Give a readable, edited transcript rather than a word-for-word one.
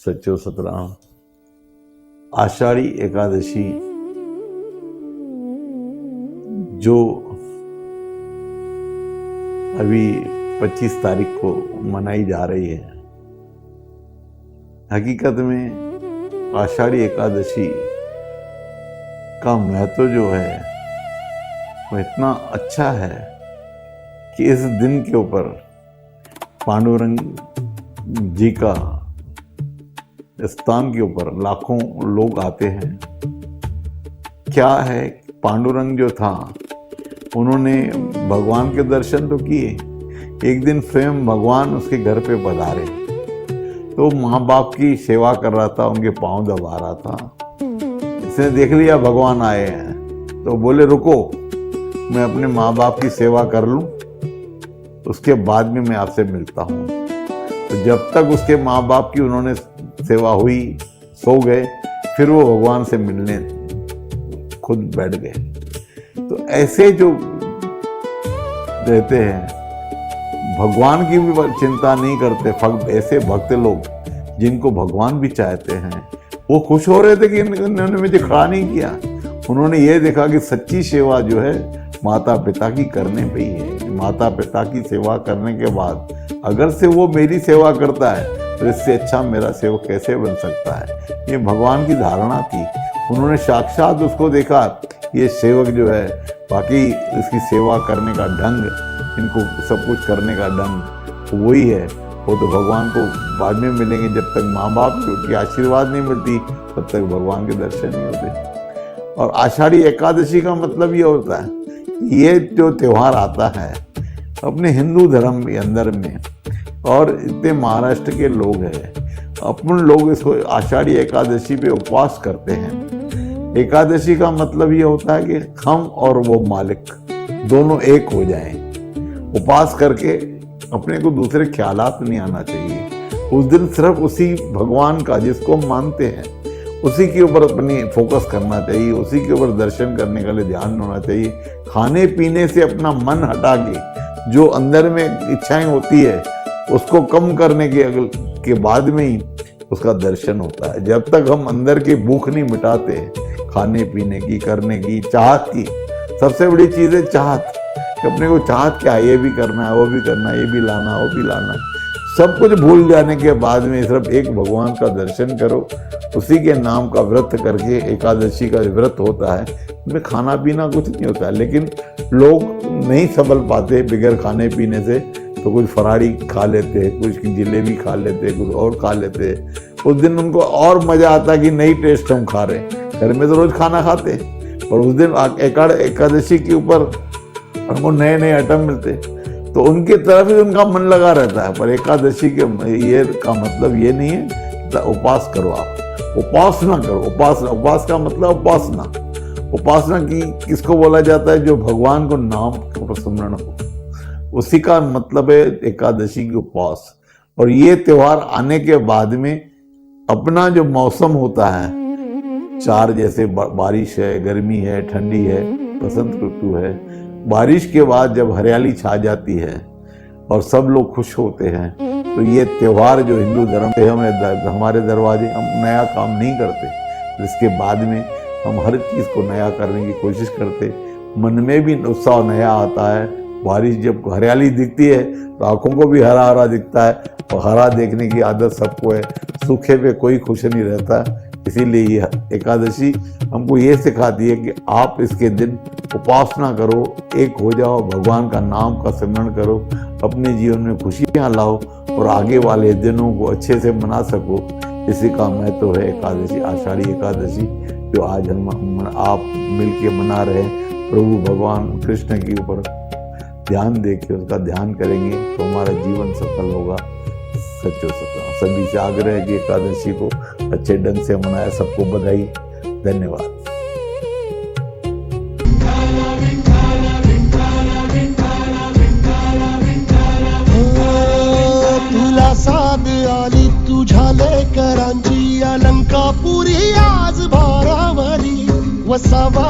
सच्चो सतराम। आषाढ़ी एकादशी जो अभी 25 तारीख को मनाई जा रही है, हकीकत में आषाढ़ी एकादशी का महत्व जो है वो इतना अच्छा है कि इस दिन के ऊपर पांडुरंग जी का स्थान के ऊपर लाखों लोग आते हैं। क्या है, पांडुरंग जो था उन्होंने भगवान के दर्शन तो किए, एक दिन स्वयं भगवान उसके घर पे पधारे तो माँ बाप की सेवा कर रहा था, उनके पांव दबा रहा था। इसने देख लिया भगवान आए हैं तो बोले रुको, मैं अपने माँ बाप की सेवा कर लूं, उसके बाद में मैं आपसे मिलता हूं। तो जब तक उसके माँ बाप की उन्होंने सेवा हुई, सो गए, फिर वो भगवान से मिलने खुद बैठ गए। तो ऐसे जो रहते हैं, भगवान की भी चिंता नहीं करते, ऐसे भक्त लोग जिनको भगवान भी चाहते हैं, वो खुश हो रहे थे कि इन्होंने मुझे खड़ा नहीं किया। उन्होंने ये देखा कि सच्ची सेवा जो है माता पिता की करने पे ही है। माता पिता की सेवा करने के बाद अगर से वो मेरी सेवा करता है तो इससे अच्छा मेरा सेवक कैसे बन सकता है। ये भगवान की धारणा थी। उन्होंने साक्षात उसको देखा, ये सेवक जो है बाकी इसकी सेवा करने का ढंग, इनको सब कुछ करने का ढंग वही है। वो तो भगवान को बाद में मिलेंगे, जब तक माँ बाप की आशीर्वाद नहीं मिलती तब तक भगवान के दर्शन नहीं होते। और आषाढ़ी एकादशी का मतलब ये होता है, ये जो त्यौहार आता है अपने हिंदू धर्म के अंदर में, और इतने महाराष्ट्र के लोग हैं, अपन लोग इसको आषाढ़ी एकादशी पे उपवास करते हैं। एकादशी का मतलब ये होता है कि हम और वो मालिक दोनों एक हो जाएं। उपवास करके अपने को दूसरे ख्यालात नहीं आना चाहिए। उस दिन सिर्फ उसी भगवान का जिसको हम मानते हैं उसी के ऊपर अपनी फोकस करना चाहिए, उसी के ऊपर दर्शन करने के लिए ध्यान होना चाहिए। खाने पीने से अपना मन हटा के जो अंदर में इच्छाएं होती है उसको कम करने के बाद में ही उसका दर्शन होता है। जब तक हम अंदर की भूख नहीं मिटाते, खाने पीने की, करने की, चाहत की, सबसे बड़ी चीज है चाहत। अपने को चाहत क्या है, ये भी करना है, वो भी करना है, ये भी लाना, वो भी लाना, सब कुछ भूल जाने के बाद में सिर्फ एक भगवान का दर्शन करो। उसी के नाम का व्रत करके, एकादशी का व्रत होता है, उसमें खाना पीना कुछ नहीं होता है। लेकिन लोग नहीं संभल पाते बगैर खाने पीने से, तो कुछ फराड़ी खा लेते, कुछ जिलेबी खा लेते, कुछ और खा लेते। उस दिन उनको और मजा आता कि नई टेस्ट हम खा रहे हैं। घर में तो रोज खाना खाते, और उस दिन एकादशी के ऊपर हमको नए नए आइटम मिलते, तो उनकी तरफ ही उनका मन लगा रहता है। पर एकादशी के ये का मतलब ये नहीं है उपवास करो, आप उपासना करो। उपास का मतलब उपासना। उपासना की किसको बोला जाता है? जो भगवान को नाम का स्मरण हो, उसी का मतलब है एकादशी की उपवास। और ये त्योहार आने के बाद में अपना जो मौसम होता है, चार जैसे बारिश है, गर्मी है, ठंडी है, बसंत ऋतु है, बारिश के बाद जब हरियाली छा जाती है और सब लोग खुश होते हैं, तो ये त्योहार जो हिंदू धर्म पे हमारे दरवाजे, हम नया काम नहीं करते, इसके बाद में हम हर चीज़ को नया करने की कोशिश करते। मन में भी उत्साह नया आता है। बारिश जब हरियाली दिखती है तो आंखों को भी हरा हरा दिखता है, और हरा देखने की आदत सबको है। सूखे पे कोई खुश नहीं रहता। इसीलिए ये एकादशी हमको ये सिखाती है कि आप इसके दिन उपासना करो, एक हो जाओ, भगवान का नाम का स्मरण करो, अपने जीवन में खुशियाँ लाओ और आगे वाले दिनों को अच्छे से मना सको। इसी का महत्व है एकादशी, आषाढ़ी एकादशी, जो आज हम आप मिलके मना रहे हैं। प्रभु भगवान कृष्ण के ऊपर ध्यान देके उसका ध्यान करेंगे तो हमारा जीवन सफल होगा। सच्चो सत्य सभी से आग्रह है कि एकादशी को अच्छे ढंग से मनाया। सबको बधाई, धन्यवाद। तुला साध आली तुझ्या लेकरांची अलंकापुरी आज भारावरी वसावा